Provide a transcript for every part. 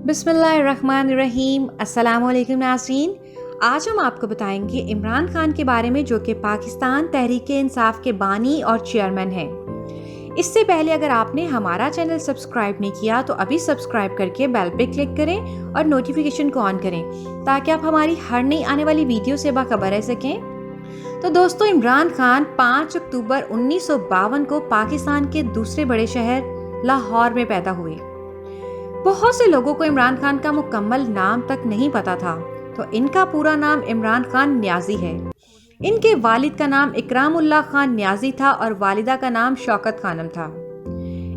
बिस्मिल्लाहिर्रहमानिर्रहीम। अस्सलाम वालेकुम नाज़रीन। आज हम आपको बताएंगे इमरान खान के बारे में, जो कि पाकिस्तान तहरीक इंसाफ के बानी और चेयरमैन हैं। इससे पहले अगर आपने हमारा चैनल सब्सक्राइब नहीं किया तो अभी सब्सक्राइब करके बेल पे क्लिक करें और नोटिफिकेशन को ऑन करें ताकि आप हमारी हर नई आने वाली वीडियो से बाखबर रह सकें। तो दोस्तों, इमरान खान 5 अक्टूबर 1952 को पाकिस्तान के दूसरे बड़े शहर लाहौर में पैदा हुए। बहुत से लोगों को इमरान खान का मुकम्मल नाम तक नहीं पता था, तो इनका पूरा नाम इमरान खान न्याजी है। इनके वालिद का नाम इकरामुल्लाह खान न्याजी था और वालिदा का नाम शौकत खानम था।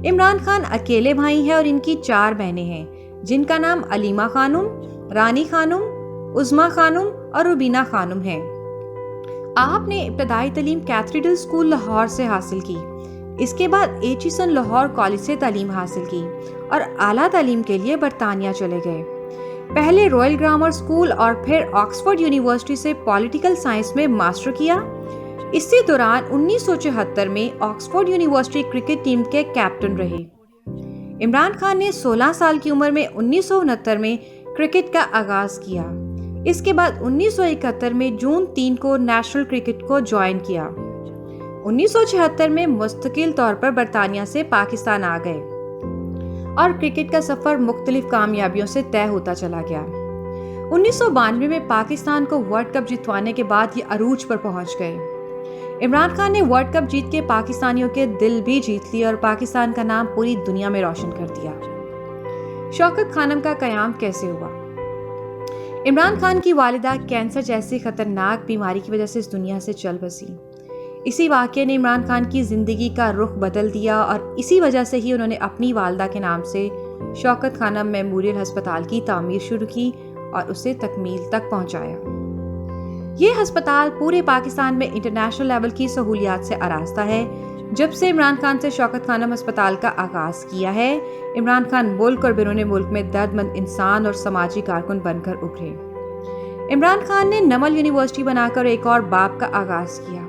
इमरान खान अकेले भाई हैं और इनकी 4 बहनें हैं, जिनका नाम अलीमा खानुम, रानी खानुम, उज़्मा खानुम और रुबीना खानुम है। आपने इब्तदाई तालीम कैथेड्रल स्कूल लाहौर से हासिल की। इसके बाद एचिसन लाहौर कॉलेज से तालीम हासिल की और आला तालीम के लिए बरतानिया चले गए। पहले रॉयल ग्रामर स्कूल और फिर ऑक्सफोर्ड यूनिवर्सिटी से पॉलिटिकल साइंस में मास्टर किया। इसी दौरान 1974 में ऑक्सफोर्ड यूनिवर्सिटी क्रिकेट टीम के कैप्टन रहे। इमरान खान ने 16 साल की उम्र में 1969 में क्रिकेट का आगाज किया। इसके बाद 1971 में जून 3 को नेशनल क्रिकेट को ज्वाइन किया। 1976 में मुस्तकिल तौर पर बरतानिया से पाकिस्तान आ गए और क्रिकेट का सफर मुख्तलिफ कामयाबियों से तय होता चला गया। 1992 में पाकिस्तान को वर्ल्ड कप जितवाने के बाद ये अरूज पर पहुंच गए। इमरान खान ने वर्ल्ड कप जीत के पाकिस्तानियों के दिल भी जीत लिए और पाकिस्तान का नाम पूरी दुनिया में रोशन कर दिया। शौकत खानम का कयाम कैसे हुआ? इमरान खान की वालिदा कैंसर जैसी खतरनाक बीमारी की वजह से इस दुनिया से चल बसी। इसी वाक़ये ने इमरान खान की ज़िंदगी का रुख बदल दिया और इसी वजह से ही उन्होंने अपनी वालिदा के नाम से शौकत खानम मेमोरियल हस्पताल की तामीर शुरू की और उसे तकमील तक पहुंचाया। ये हस्पताल पूरे पाकिस्तान में इंटरनेशनल लेवल की सहूलियात से आरास्ता है। जब से इमरान खान से शौकत खानम अस्पताल का आगाज़ किया है, इमरान खान मुल्क और बैरून मुल्क में दर्दमंद इंसान और समाजी कारकुन बनकर उभरे। इमरान खान ने नमल यूनिवर्सिटी बनाकर एक और बाब का आगाज़ किया।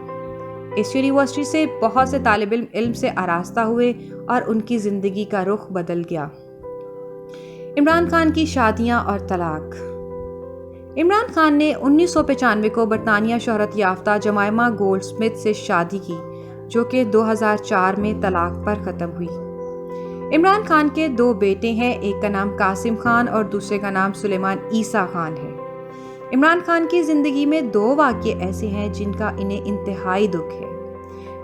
इस यूनिवर्सिटी से बहुत से तालिब इल्म से आरास्ता हुए और उनकी ज़िंदगी का रुख बदल गया। इमरान खान की शादियां और तलाक। इमरान खान ने 1995 को बरतानिया शोहरत याफ्ता जमाइमा गोल्डस्मिथ से शादी की, जो कि 2004 में तलाक पर ख़त्म हुई। इमरान खान के 2 बेटे हैं, एक का नाम कासिम खान और दूसरे का नाम सुलेमान ईसा खान है। इमरान खान की ज़िंदगी में 2 वाक़ये ऐसे हैं जिनका इन्हें इंतहाई दुख है।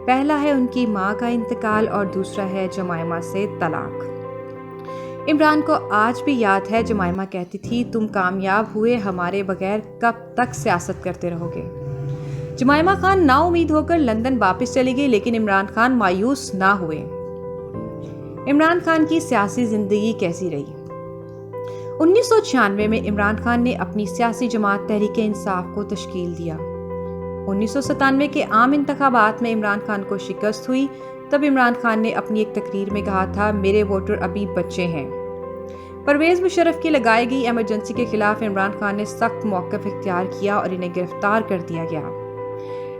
पहला है उनकी माँ का इंतकाल और दूसरा है जमाइमा से तलाक। इमरान को आज भी याद है, जमाइमा कहती थी, तुम कामयाब हुए, हमारे बगैर कब तक सियासत करते रहोगे। जमाइमा खान नाउम्मीद होकर लंदन वापस चली गई, लेकिन इमरान खान मायूस ना हुए। इमरान खान की सियासी ज़िंदगी कैसी रही? 1996 में इमरान खान ने अपनी सियासी जमात तहरीक इंसाफ को तश्कील दिया। 1997 के आम इंतखाबात में इमरान खान को शिकस्त हुई। तब इमरान खान ने अपनी एक तकरीर में कहा था, मेरे वोटर अभी बच्चे हैं। परवेज़ मुशर्रफ की लगाई गई एमरजेंसी के खिलाफ इमरान खान ने सख्त मौक़िफ़ इख्तियार किया और इन्हें गिरफ्तार कर दिया गया।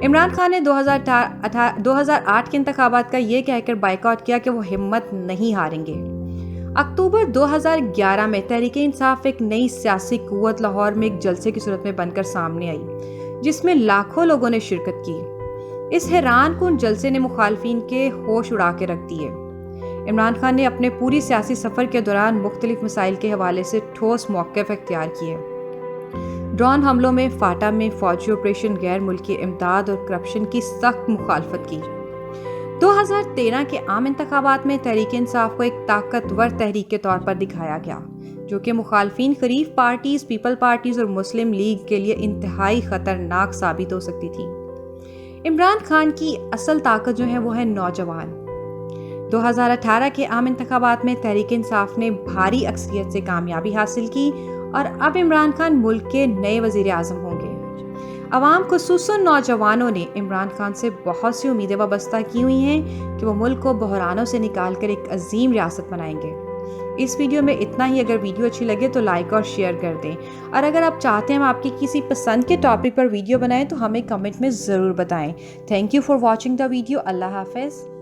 इमरान खान ने 2008 के इंतखाबात का ये कहकर बाइकआउट किया कि वो हिम्मत नहीं हारेंगे। अक्टूबर 2011 में तहरीक इंसाफ एक नई सियासी कुव्वत लाहौर में एक जलसे की सूरत में बनकर सामने आई, जिसमें लाखों लोगों ने शिरकत की। इस हैरानकुन जलसे ने मुखालफिन के होश उड़ा के रख दिए। इमरान खान ने अपने पूरी सियासी सफ़र के दौरान मुख्तलिफ मसाइल के हवाले से ठोस मौक़िफ़ इख्तियार किए। ड्रोन हमलों में, फाटा में फौजी ऑपरेशन, गैर मुल्की इमदाद और करप्शन की सख्त मुखालफत की। 2013 के आम इंतखाबात में तहरीक इंसाफ को एक ताकतवर तहरीक के तौर पर दिखाया गया, जो कि मुखालफिन खरीफ पार्टीज, पीपल पार्टीज और मुस्लिम लीग के लिए इंतहाई खतरनाक साबित हो सकती थी। इमरान खान की असल ताकत जो है वो है नौजवान। 2018 के आम इंतखाबात में तहरीक इंसाफ ने भारी अक्सरियत से कामयाबी हासिल की और अब इमरान खान मुल्क के नए वज़ीर आज़म होंगे। अवाम खुसूसन नौजवानों ने इमरान खान से बहुत सी उम्मीदें वाबस्ता की हुई हैं कि वो मुल्क को बहरानों से निकाल कर एक अजीम रियासत बनाएंगे। इस वीडियो में इतना ही। अगर वीडियो अच्छी लगे तो लाइक और शेयर कर दें, और अगर आप चाहते हैं हम आपकी किसी पसंद के टॉपिक पर वीडियो बनाएं तो हमें कमेंट में ज़रूर बताएं। Thank you for watching the video. अल्लाह हाफ़िज़।